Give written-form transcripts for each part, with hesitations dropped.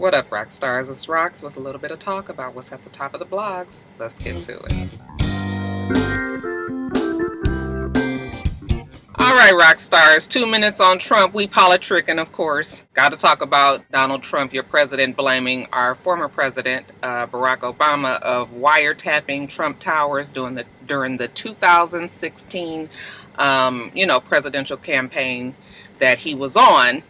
What up, Roxstars? It's Rox with a little bit of talk about what's at the top of the blogs. Let's get to it. All right, Roxstars, 2 minutes on Trump. We politicking, of course. Got to talk about Donald Trump, your president, blaming our former president, Barack Obama, of wiretapping Trump Towers during the 2016, presidential campaign that he was on.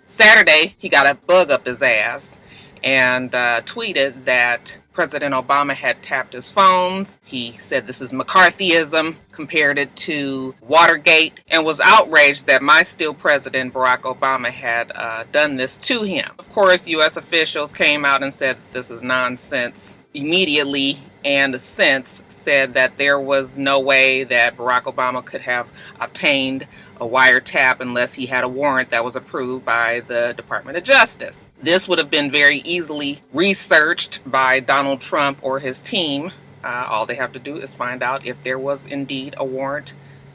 Saturday, he got a bug up his ass and tweeted that President Obama had tapped his phones. He said this is McCarthyism, compared it to Watergate, and was outraged that my still president, Barack Obama, had done this to him. Of course, U.S. officials came out and said this is nonsense immediately, and since said that there was no way that Barack Obama could have obtained a wiretap unless he had a warrant that was approved by the Department of Justice. This would have been very easily researched by Donald Trump or his team. All they have to do is find out if there was indeed a warrant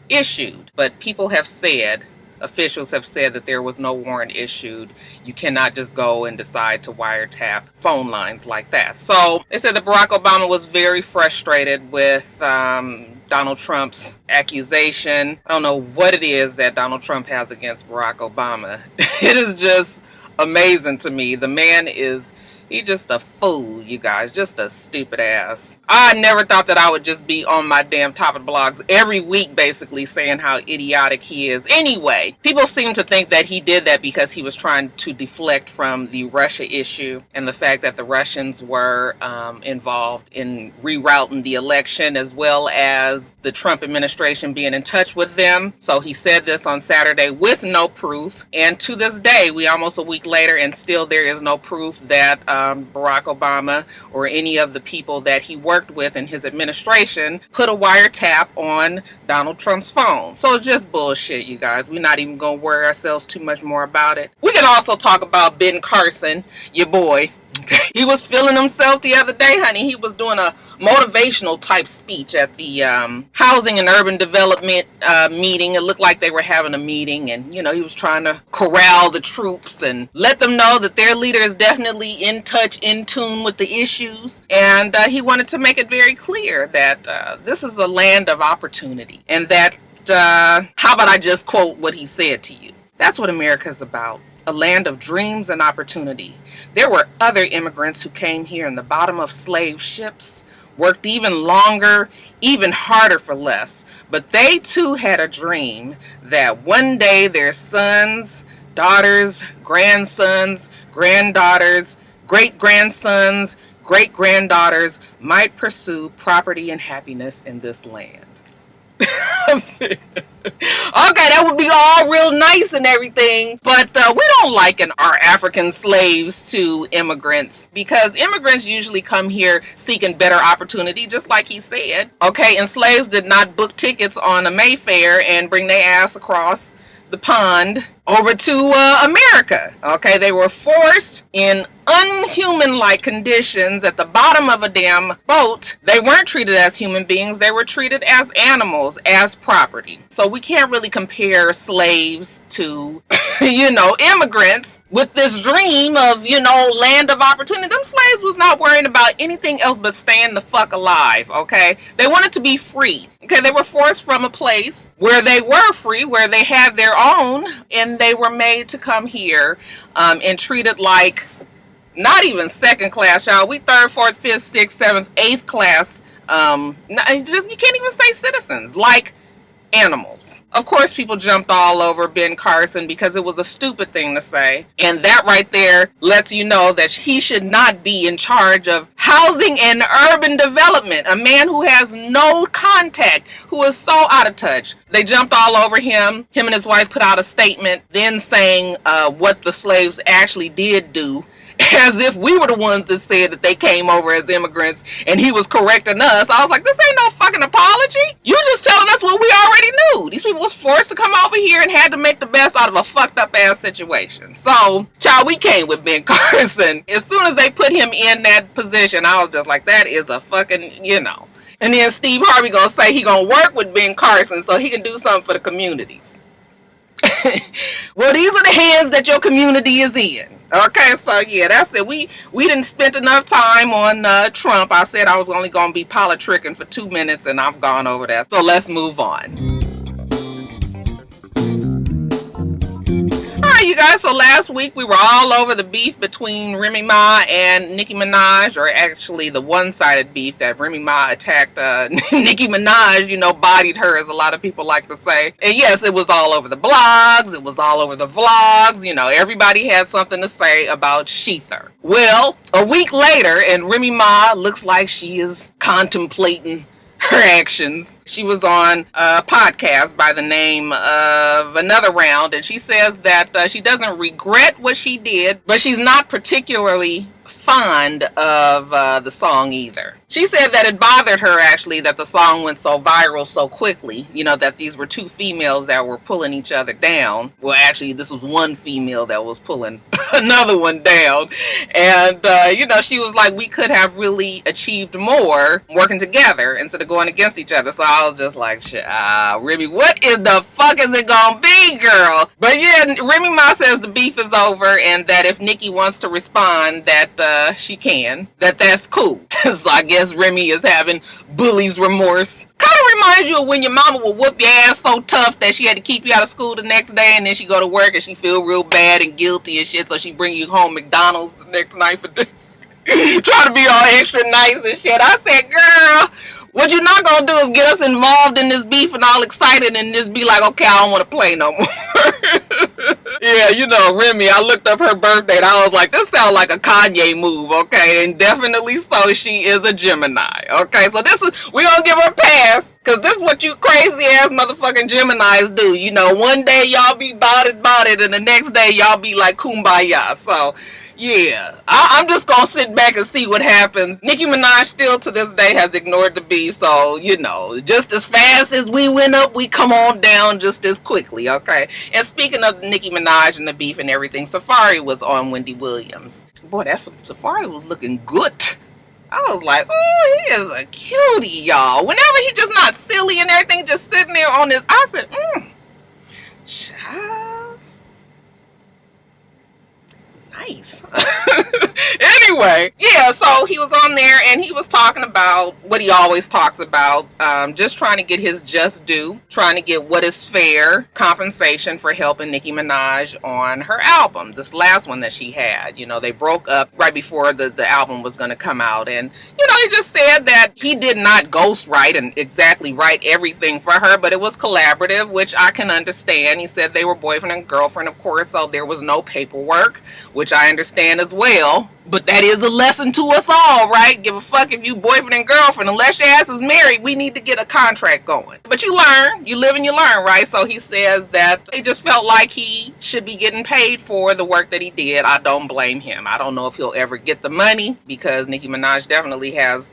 issued. But people have said, officials have said that there was no warrant issued. You cannot just go and decide to wiretap phone lines like that. So they said that Barack Obama was very frustrated with Donald Trump's accusation. I don't know what it is that Donald Trump has against Barack Obama. It is just amazing to me. The man he's just a fool, you guys. Just a stupid ass. I never thought that I would just be on my damn top of the blogs every week basically saying how idiotic he is. Anyway, people seem to think that he did that because he was trying to deflect from the Russia issue and the fact that the Russians were involved in rerouting the election, as well as the Trump administration being in touch with them. So he said this on Saturday with no proof. And to this day, we almost a week later, and still there is no proof that Barack Obama or any of the people that he worked with in his administration put a wiretap on Donald Trump's phone. So it's just bullshit, you guys. We're not even going to worry ourselves too much more about it. We can also talk about Ben Carson, your boy. He was feeling himself the other day, honey. He was doing a motivational type speech at the Housing and Urban Development meeting. It looked like they were having a meeting, and he was trying to corral the troops and let them know that their leader is definitely in touch, in tune with the issues. And he wanted to make it very clear that this is a land of opportunity, and that how about I just quote what he said to you? That's what America's about. A land of dreams and opportunity. There were other immigrants who came here in the bottom of slave ships, worked even longer, even harder for less, but they too had a dream that one day their sons, daughters, grandsons, granddaughters, great-grandsons, great-granddaughters might pursue property and happiness in this land. Okay, that would be all real nice and everything, but we don't liken our African slaves to immigrants, because immigrants usually come here seeking better opportunity, just like he said. Okay, and slaves did not book tickets on a Mayfair and bring their ass across the pond over to America. Okay, they were forced in unhuman-like conditions at the bottom of a damn boat. They weren't treated as human beings. They were treated as animals, as property. So we can't really compare slaves to, immigrants with this dream of, land of opportunity. Them slaves was not worrying about anything else but staying the fuck alive, okay? They wanted to be free. Okay, they were forced from a place where they were free, where they had their own, and they were made to come here and treated like not even second class, y'all. We third, fourth, fifth, sixth, seventh, eighth class. You can't even say citizens, like animals. Of course, people jumped all over Ben Carson because it was a stupid thing to say. And that right there lets you know that he should not be in charge of housing and urban development. A man who has no contact, who is so out of touch. They jumped all over him. Him and his wife put out a statement then saying what the slaves actually did do, as if we were the ones that said that they came over as immigrants and he was correcting us. I was like, this ain't no fucking apology. You just telling us what we already knew. These people was forced to come over here and had to make the best out of a fucked up ass situation. So, child, we came with Ben Carson. As soon as they put him in that position, I was just like, that is a fucking, And then Steve Harvey gonna say he gonna work with Ben Carson so he can do something for the communities. Well, these are the hands that your community is in. Okay, so yeah, that's it. We didn't spend enough time on Trump. I said I was only going to be politicking for 2 minutes, and I've gone over that. So let's move on. Alright, you guys, so last week we were all over the beef between Remy Ma and Nicki Minaj, or actually the one-sided beef that Remy Ma attacked Nicki Minaj, bodied her, as a lot of people like to say. And yes, it was all over the blogs, it was all over the vlogs, everybody had something to say about Sheether. Well, a week later, and Remy Ma looks like she is contemplating her actions. She was on a podcast by the name of Another Round, and she says that she doesn't regret what she did, but she's not particularly fond of the song either. She said that it bothered her, actually, that the song went so viral so quickly, that these were two females that were pulling each other down. Well, actually, this was one female that was pulling another one down. And, she was like, we could have really achieved more working together instead of going against each other. So I was just like, Remy, what is the fuck is it gonna be, girl? But yeah, Remy Ma says the beef is over, and that if Nicki wants to respond, that she can, that's cool. So I guess Remy is having bully's remorse. Kind of reminds you of when your mama will whoop your ass so tough that she had to keep you out of school the next day, and then she go to work and she feel real bad and guilty and shit, so she bring you home McDonald's the next night for dinner. Try to be all extra nice and shit. I said, girl, what you're not gonna do is get us involved in this beef and all excited and just be like, okay, I don't want to play no more. Yeah, Remy, I looked up her birthday and I was like, this sounds like a Kanye move, okay? And definitely so, she is a Gemini, okay? So we gonna give her a pass, because this is what you crazy ass motherfucking Geminis do. One day y'all be bodied, and the next day y'all be like kumbaya. So yeah, I'm just gonna sit back and see what happens. Nicki Minaj still to this day has ignored the beef, so just as fast as we went up, we come on down just as quickly, okay? And speaking of Nicki Minaj and the beef and everything, Safari was on Wendy Williams. Boy, Safari was looking good. I was like, oh, he is a cutie, y'all. Whenever he just not silly and everything, just sitting there on this, I said, child. Nice. Anyway, yeah, so he was on there and he was talking about what he always talks about, just trying to get his just due, trying to get what is fair compensation for helping Nicki Minaj on her album, this last one that she had. They broke up right before the album was going to come out, and he just said that he did not ghostwrite and exactly write everything for her, but it was collaborative, which I can understand. He said they were boyfriend and girlfriend, of course, so there was no paperwork, which I understand as well. But that is a lesson to us all, right? Give a fuck if you boyfriend and girlfriend. Unless your ass is married, we need to get a contract going. But you learn. You live and you learn, right? So he says that he just felt like he should be getting paid for the work that he did. I don't blame him. I don't know if he'll ever get the money, because Nicki Minaj definitely has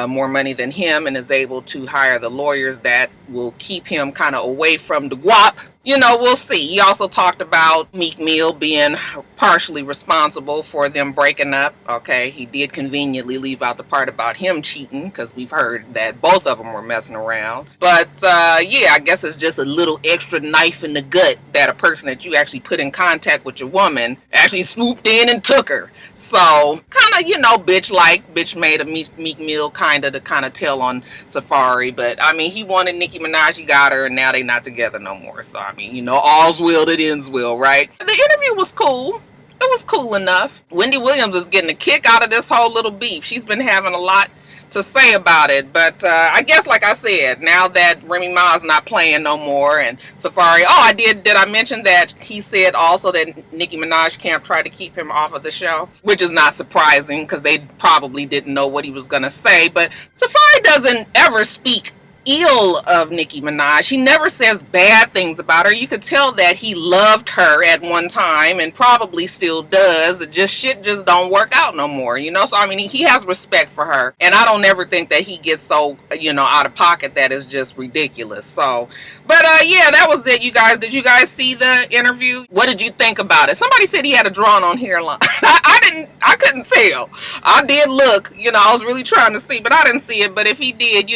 more money than him and is able to hire the lawyers that will keep him kind of away from the guap. We'll see. He also talked about Meek Mill being partially responsible for them breaking up. Okay, he did conveniently leave out the part about him cheating, because we've heard that both of them were messing around. But yeah, I guess it's just a little extra knife in the gut that a person that you actually put in contact with your woman actually swooped in and took her. So kind of, bitch made a Meek Mill kind of tell on Safari. But I mean, he wanted Nicki Minaj, he got her, and now they not together no more. So I mean, all's well that ends well, right? The interview was cool. It was cool enough. Wendy Williams is getting a kick out of this whole little beef. She's been having a lot to say about it, but I guess, like I said, now that Remy Ma's not playing no more, and Safari, did I mention that he said also that Nicki Minaj camp tried to keep him off of the show, which is not surprising, because they probably didn't know what he was gonna say. But Safari doesn't ever speak ill of Nicki Minaj. He never says bad things about her. You could tell that he loved her at one time and probably still does. Shit just don't work out no more, So I mean, he has respect for her, and I don't ever think that he gets so out of pocket that is just ridiculous. So, but yeah, that was it, you guys. Did you guys see the interview? What did you think about it? Somebody said he had a drawn on hairline. I couldn't tell. I did look, I was really trying to see, but I didn't see it. But if he did,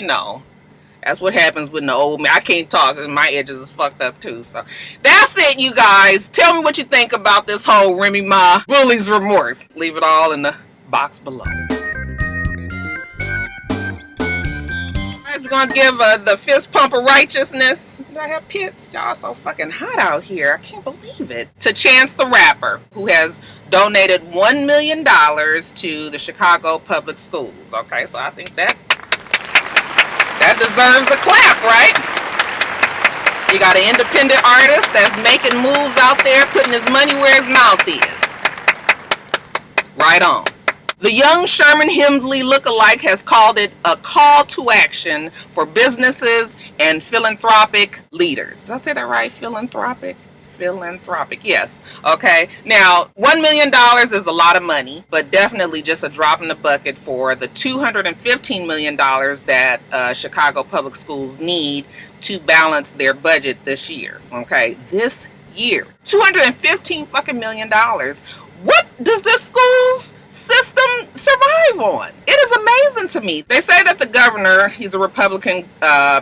That's what happens with the old man. I can't talk because my edges is fucked up too. So that's it, you guys. Tell me what you think about this whole Remy Ma bully's remorse. Leave it all in the box below. We're gonna give the fist pump of righteousness. Do I have pits? Y'all so fucking hot out here. I can't believe it. To Chance the Rapper, who has donated $1 million to the Chicago public schools. Okay, so I think that deserves a clap, right? You got an independent artist that's making moves out there, putting his money where his mouth is. Right on. The young Sherman Hemsley lookalike has called it a call to action for businesses and philanthropic leaders. Did I say that right? Philanthropic? Philanthropic, yes. Okay, now $1 million is a lot of money, but definitely just a drop in the bucket for the $215 million that Chicago public schools need to balance their budget this year. Okay, this year, $215 fucking million. What does this school's system survive on? It is amazing to me. They say that the governor, he's a Republican,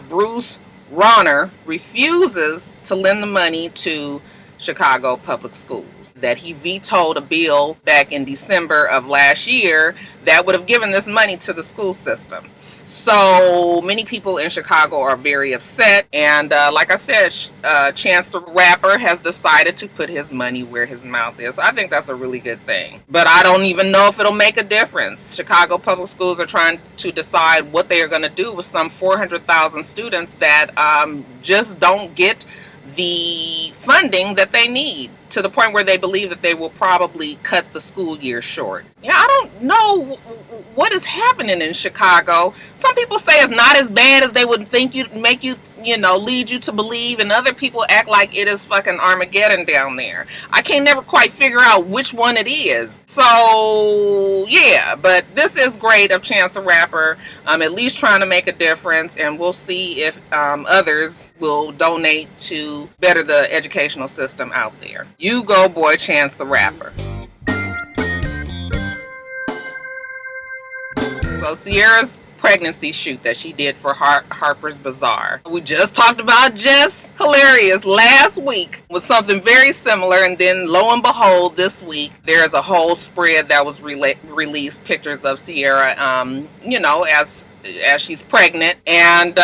Bruce Rauner, refuses to lend the money to Chicago public schools, that he vetoed a bill back in December of last year that would have given this money to the school system. So many people in Chicago are very upset, and like I said, Chance the Rapper has decided to put his money where his mouth is. I think that's a really good thing, but I don't even know if it'll make a difference. Chicago public schools are trying to decide what they are going to do with some 400,000 students that just don't get the funding that they need, to the point where they believe that they will probably cut the school year short. Yeah, I don't know what is happening in Chicago. Some people say it's not as bad as they would think, make you, lead you to believe, and other people act like it is fucking Armageddon down there. I can never quite figure out which one it is. So yeah, but this is great of Chance the Rapper, at least trying to make a difference, and we'll see if others will donate to better the educational system out there. You go, boy, Chance the Rapper. So Ciara's pregnancy shoot that she did for Harper's Bazaar. We just talked about Jess Hilarious last week with something very similar, and then lo and behold, this week there's a whole spread that was released, pictures of Ciara, as she's pregnant, and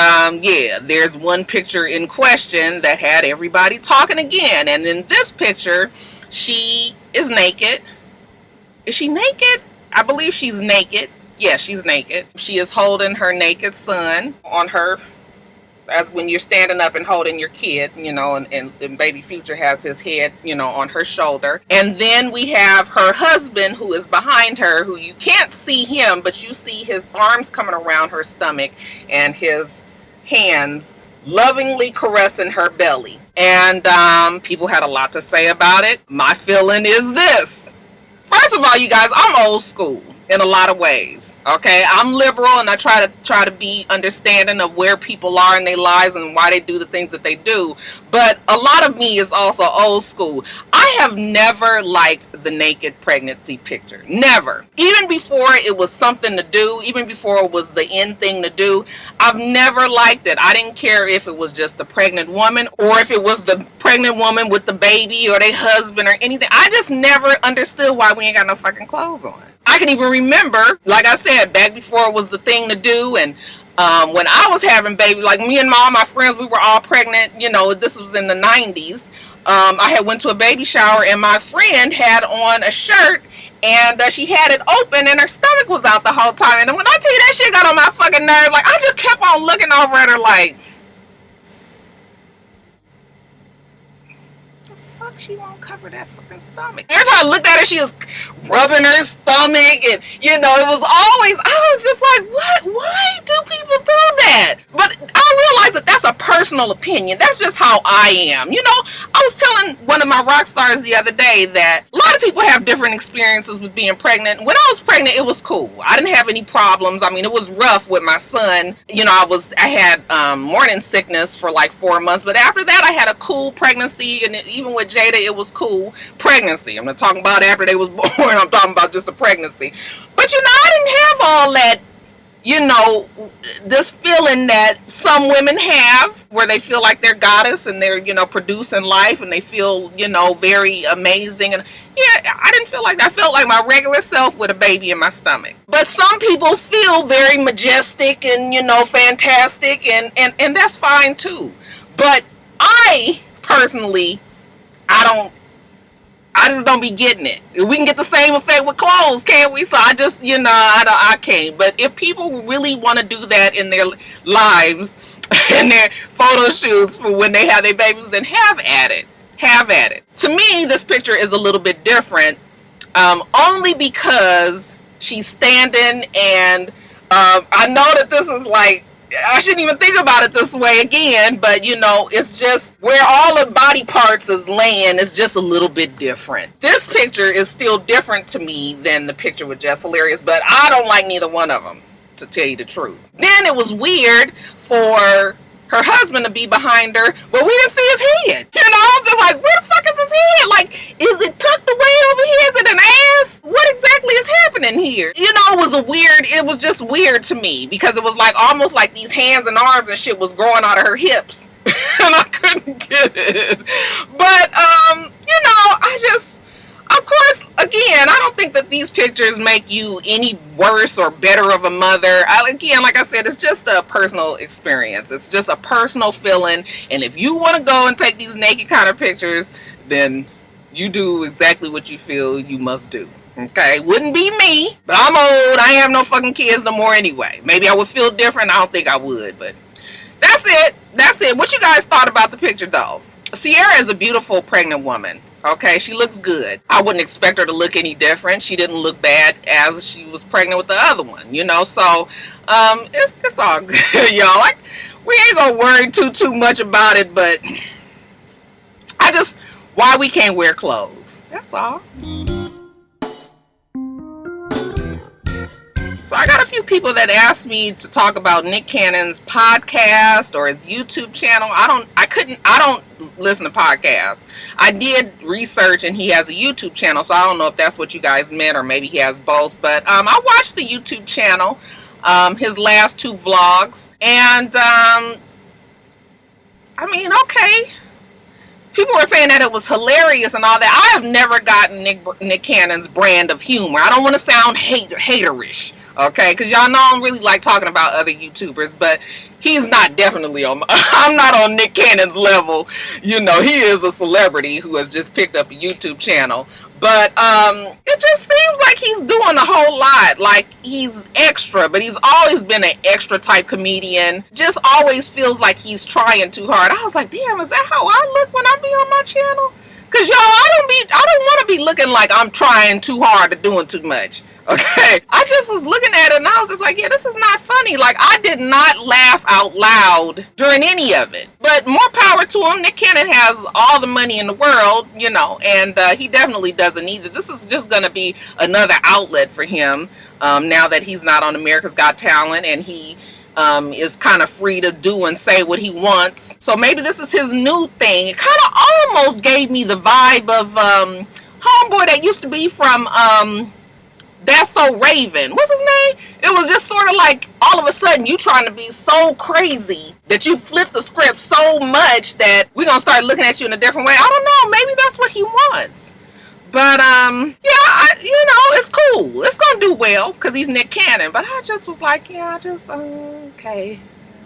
yeah, there's one picture in question that had everybody talking again, and in this picture she is naked. Is she naked? I believe she's naked. Yes, she's naked. She is holding her naked son on her, as when you're standing up and holding your kid, and baby Future has his head, on her shoulder. And then we have her husband, who is behind her, who you can't see him, but you see his arms coming around her stomach and his hands lovingly caressing her belly. And people had a lot to say about it. My feeling is this. First of all, you guys, I'm old school in a lot of ways. Okay, I'm liberal, and I try to be understanding of where people are in their lives and why they do the things that they do. But a lot of me is also old school. I have never liked the naked pregnancy picture. Never. Even before it was something to do, even before it was the in thing to do, I've never liked it. I didn't care if it was just the pregnant woman, or if it was the pregnant woman with the baby, or their husband, or anything. I just never understood why we ain't got no fucking clothes on. I can even remember, like I said, back before it was the thing to do, and when I was having babies, like me and all my friends, we were all pregnant, this was in the 90s. I had went to a baby shower, and my friend had on a shirt, and she had it open, and her stomach was out the whole time. And when I tell you, that shit got on my fucking nerves, like, I just kept on looking over at her like, she won't cover that fucking stomach. Every time I looked at her, she was rubbing her stomach, and it was always, I was just like, what? Why do people do that? But I realized that that's a personal opinion. That's just how I am. I was telling one of my rock stars the other day that a lot of people have different experiences with being pregnant. When I was pregnant, it was cool. I didn't have any problems. I mean, it was rough with my son. I had morning sickness for like 4 months, but after that, I had a cool pregnancy, and even with Jada, it was cool pregnancy. I'm not talking about after they was born. I'm talking about just a pregnancy. But I didn't have all that you know, this feeling that some women have where they feel like they're goddess and they're, you know, producing life and they feel, you know, very amazing. And yeah, I didn't feel like that. I felt like my regular self with a baby in my stomach. But some people feel very majestic and, you know, fantastic, and that's fine too. But I personally, I just don't be getting it. We can get the same effect with clothes, can't we? So I just, you know, I can't. But if people really want to do that in their lives and their photo shoots for when they have their babies, then have at it. Have at it. To me, this picture is a little bit different, only because she's standing, and I know that this is like, I shouldn't even think about it this way again, but you know, it's just where all the body parts is laying is just a little bit different. This picture is still different to me than the picture with Jess Hilarious, but I don't like neither one of them, to tell you the truth. Then it was weird for her husband to be behind her, but we didn't see his head. You know, just like, where the fuck is his head? Like, is it tucked away over here? Is it an ass? What exactly is happening here? You know, it was just weird to me, because it was like almost like these hands and arms and shit was growing out of her hips. And I couldn't get it. But, you know, of course, again, I don't think that these pictures make you any worse or better of a mother. Again, like I said, it's just a personal experience. It's just a personal feeling. And if you want to go and take these naked kind of pictures, then you do exactly what you feel you must do. Okay? Wouldn't be me, but I'm old. I ain't have no fucking kids no more anyway. Maybe I would feel different. I don't think I would, but that's it. That's it. What you guys thought about the picture, though? Ciara is a beautiful pregnant woman. Okay, she looks good. I wouldn't expect her to look any different. She didn't look bad as she was pregnant with the other one, you know. So, it's all good, y'all. Like, we ain't gonna worry too much about it, but why we can't wear clothes. That's all. So I got a few people that asked me to talk about Nick Cannon's podcast or his YouTube channel. I don't listen to podcasts. I did research and he has a YouTube channel, so I don't know if that's what you guys meant or maybe he has both. But I watched the YouTube channel, his last 2 vlogs, and I mean, okay. People were saying that it was hilarious and all that. I have never gotten Nick Cannon's brand of humor. I don't want to sound haterish. Okay, because y'all know I don't really like talking about other YouTubers, but he's not definitely on, I'm not on Nick Cannon's level. You know, he is a celebrity who has just picked up a YouTube channel. But it just seems like he's doing a whole lot. Like, he's extra, but he's always been an extra type comedian. Just always feels like he's trying too hard. I was like, damn, is that how I look when I be on my channel? Because, y'all, I don't want to be looking like I'm trying too hard or doing too much. Okay, I just was looking at it and I was just like, yeah, this is not funny. Like, I did not laugh out loud during any of it. But more power to him. Nick Cannon has all the money in the world, you know, and he definitely doesn't either. This is just going to be another outlet for him now that he's not on America's Got Talent and he is kind of free to do and say what he wants. So maybe this is his new thing. It kind of almost gave me the vibe of homeboy that used to be from That's So Raven. What's his name? It was just sort of like all of a sudden you trying to be so crazy that you flip the script so much that we're going to start looking at you in a different way. I don't know. Maybe that's what he wants. But, yeah, you know, it's cool. It's going to do well because he's Nick Cannon. But I just was like, yeah, okay.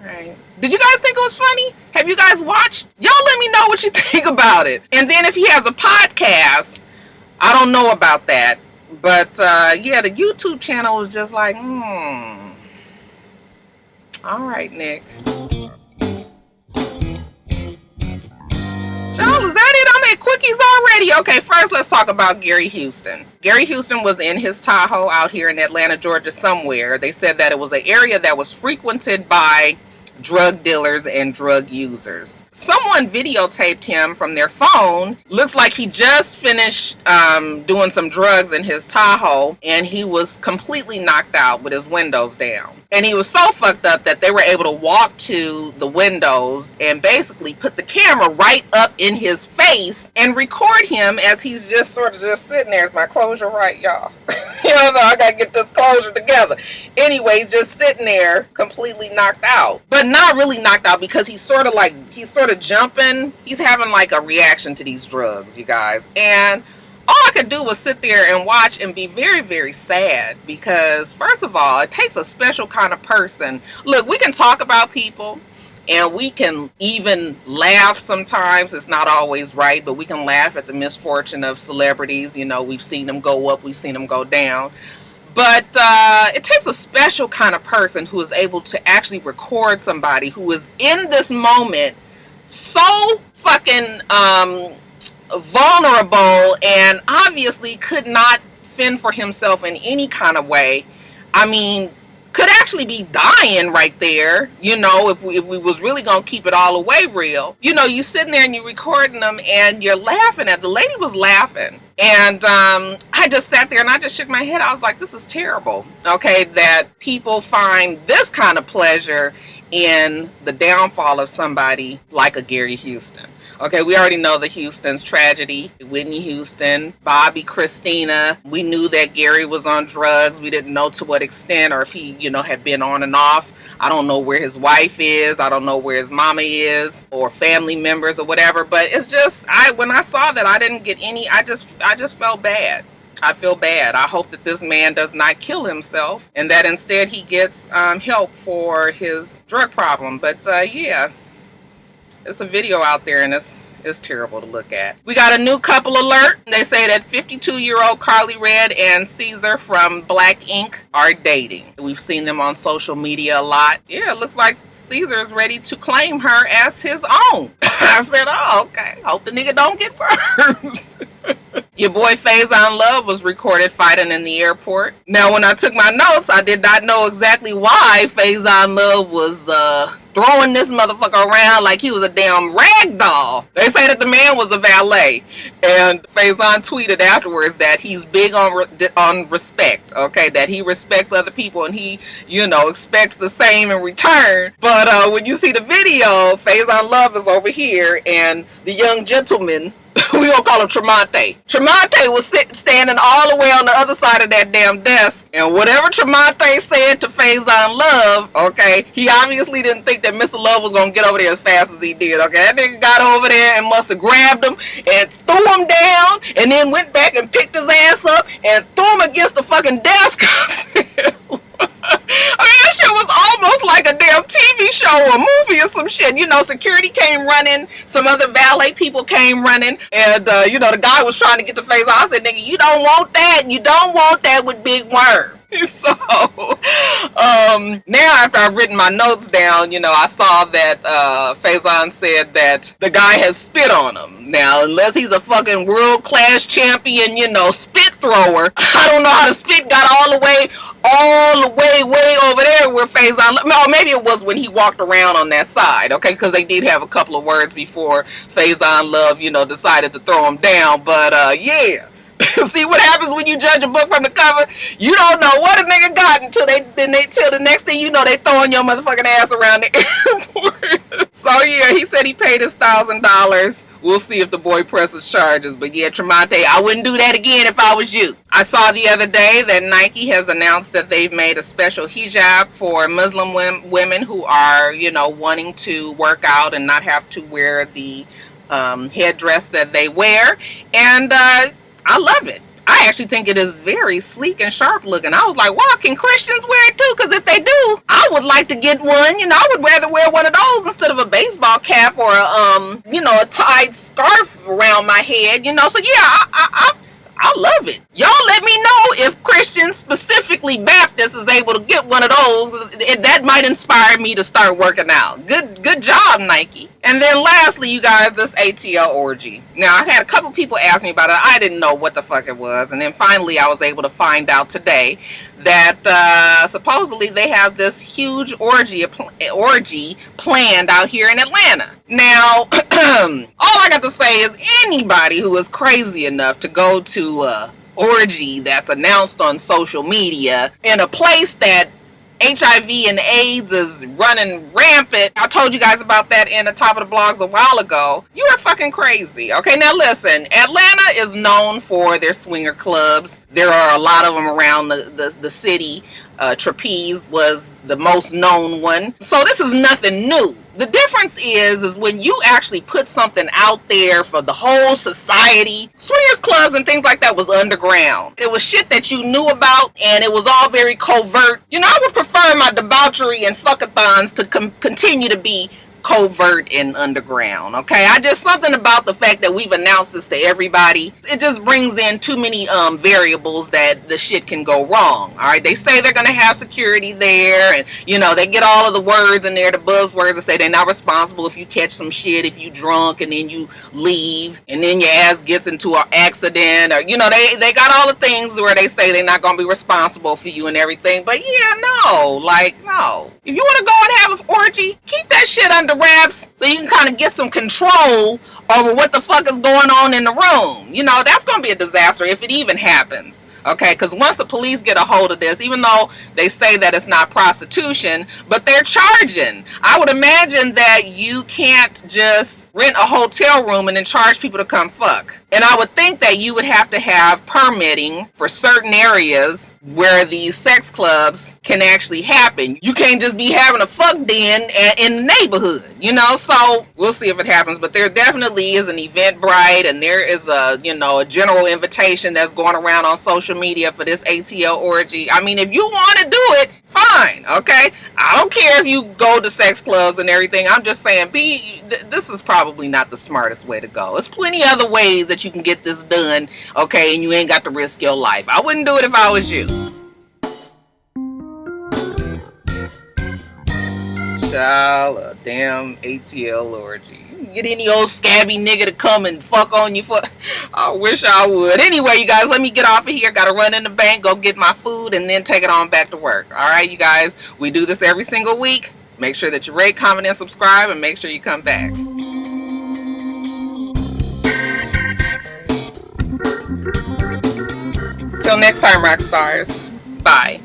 All right. Did you guys think it was funny? Have you guys watched? Y'all let me know what you think about it. And then if he has a podcast, I don't know about that. But, yeah, the YouTube channel was just like, all right, Nick. Y'all, is that it? I'm at quickies already. Okay, first let's talk about Gary Houston. Gary Houston was in his Tahoe out here in Atlanta, Georgia somewhere. They said that it was an area that was frequented by drug dealers and drug users. Someone videotaped him from their phone. Looks like he just finished doing some drugs in his Tahoe and he was completely knocked out with his windows down. And he was so fucked up that they were able to walk to the windows and basically put the camera right up in his face and record him as he's just sort of just sitting there. Is my closure right, y'all? You know, I gotta get this closure together. Anyways, just sitting there completely knocked out. But not really knocked out, because he's sort of jumping. He's having like a reaction to these drugs, you guys. And all I could do was sit there and watch and be very, very sad, because first of all, it takes a special kind of person. Look, we can talk about people and we can even laugh sometimes. It's not always right, but we can laugh at the misfortune of celebrities. You know, we've seen them go up, we've seen them go down. But it takes a special kind of person who is able to actually record somebody who is in this moment so fucking vulnerable and obviously could not fend for himself in any kind of way. I mean, could actually be dying right there, you know, if we was really gonna keep it all away real. You know, you sitting there and you're recording them and you're laughing at. The lady was laughing, and I just sat there and I just shook my head. I was like, this is terrible, okay, that people find this kind of pleasure in the downfall of somebody like a Gary Houston. Okay, we already know the Houston's tragedy. Whitney Houston, Bobby, Christina. We knew that Gary was on drugs. We didn't know to what extent, or if he, you know, had been on and off. I don't know where his wife is. I don't know where his mama is, or family members or whatever. But it's just, when I saw that, I didn't get any, I just felt bad. I feel bad. I hope that this man does not kill himself, and that instead he gets help for his drug problem. But yeah. It's a video out there, and it's terrible to look at. We got a new couple alert. They say that 52-year-old Carly Red and Caesar from Black Ink are dating. We've seen them on social media a lot. Yeah, it looks like Caesar is ready to claim her as his own. I said, oh, okay. Hope the nigga don't get burned. Your boy Faison Love was recorded fighting in the airport. Now, when I took my notes, I did not know exactly why Faison Love was throwing this motherfucker around like he was a damn rag doll. They say that the man was a valet, and Faison tweeted afterwards that he's big on respect, okay, that he respects other people and he, you know, expects the same in return. But when you see the video, Faison Love is over here, and the young gentleman, we gonna call him Tremonte. Tremonte was standing all the way on the other side of that damn desk, and whatever Tremonte said to Faison Love, okay, he obviously didn't think that Mr. Love was gonna get over there as fast as he did, okay? That nigga got over there and must have grabbed him and threw him down, and then went back and picked his ass up and threw him against the fucking desk. I mean, that shit was almost like a damn TV show or movie or some shit. You know, security came running, some other valet people came running, and, you know, the guy was trying to get the face off. I said, nigga, you don't want that. You don't want that with Big Worm. So, now after I've written my notes down, you know, I saw that Faison said that the guy has spit on him. Now, unless he's a fucking world-class champion, you know, spit thrower, I don't know how the spit got all the way way over there where Faison, or maybe it was when he walked around on that side, okay, because they did have a couple of words before Faison Love, you know, decided to throw him down. But yeah. See what happens when you judge a book from the cover? You don't know what a nigga got until till the next thing you know, they throwing your motherfucking ass around the airport. So yeah, he said he paid his $1,000. We'll see if the boy presses charges. But yeah, Tremonte, I wouldn't do that again if I was you. I saw the other day that Nike has announced that they've made a special hijab for Muslim women who are, you know, wanting to work out and not have to wear the headdress that they wear. And I love it. I actually think it is very sleek and sharp looking. I was like, wow, can Christians wear it too? Because if they do, I would like to get one. You know, I would rather wear one of those instead of a baseball cap or a, you know, a tied scarf around my head. You know, so yeah, I love it. Y'all let me know if Christians, specifically Baptists, is able to get one of those. That might inspire me to start working out. Good job, Nike. And then lastly, you guys, this ATL orgy. Now, I had a couple people ask me about it. I didn't know what the fuck it was. And then finally, I was able to find out today that supposedly they have this huge orgy planned out here in Atlanta. Now, all I got to say is anybody who is crazy enough to go to a orgy that's announced on social media in a place that HIV and AIDS is running rampant. I told you guys about that in the top of the blogs a while ago. You are fucking crazy. Okay, now listen, Atlanta is known for their swinger clubs. There are a lot of them around the city. Trapeze was the most known one. So this is nothing new. The difference is when you actually put something out there for the whole society. Swingers clubs and things like that was underground. It was shit that you knew about, and it was all very covert. You know, I would prefer my debauchery and fuckathons to continue to be covert and underground. Okay, I just, something about the fact that we've announced this to everybody, it just brings in too many variables that the shit can go wrong. All right, they say they're gonna have security there, and you know, they get all of the words in there, the buzzwords, that say they're not responsible if you catch some shit, if you drunk and then you leave and then your ass gets into an accident, or you know, they got all the things where they say they're not gonna be responsible for you and everything. But yeah, no, like, no, if you want to go and have an orgy, keep that shit under wraps so you can kind of get some control over what the fuck is going on in the room. You know, that's going to be a disaster if it even happens. Okay, because once the police get a hold of this, even though they say that it's not prostitution, but they're charging. I would imagine that you can't just rent a hotel room and then charge people to come fuck. And I would think that you would have to have permitting for certain areas where these sex clubs can actually happen. You can't just be having a fuck den in the neighborhood, you know? So we'll see if it happens, but there definitely is an Eventbrite, and there is a, you know, a general invitation that's going around on social media for this ATL orgy. I mean, if you want to do it, fine, okay? I don't care if you go to sex clubs and everything. I'm just saying, this is probably not the smartest way to go. There's plenty other ways that you can get this done, okay, and you ain't got to risk your life. I wouldn't do it if I was you. Child, a damn ATL orgy. Get any old scabby nigga to come and fuck on you for. I wish I would. Anyway, you guys, let me get off of here. Gotta run in the bank, go get my food, and then take it on back to work. Alright, you guys, we do this every single week. Make sure that you rate, comment, and subscribe, and make sure you come back. Till next time, Roxstars. Bye.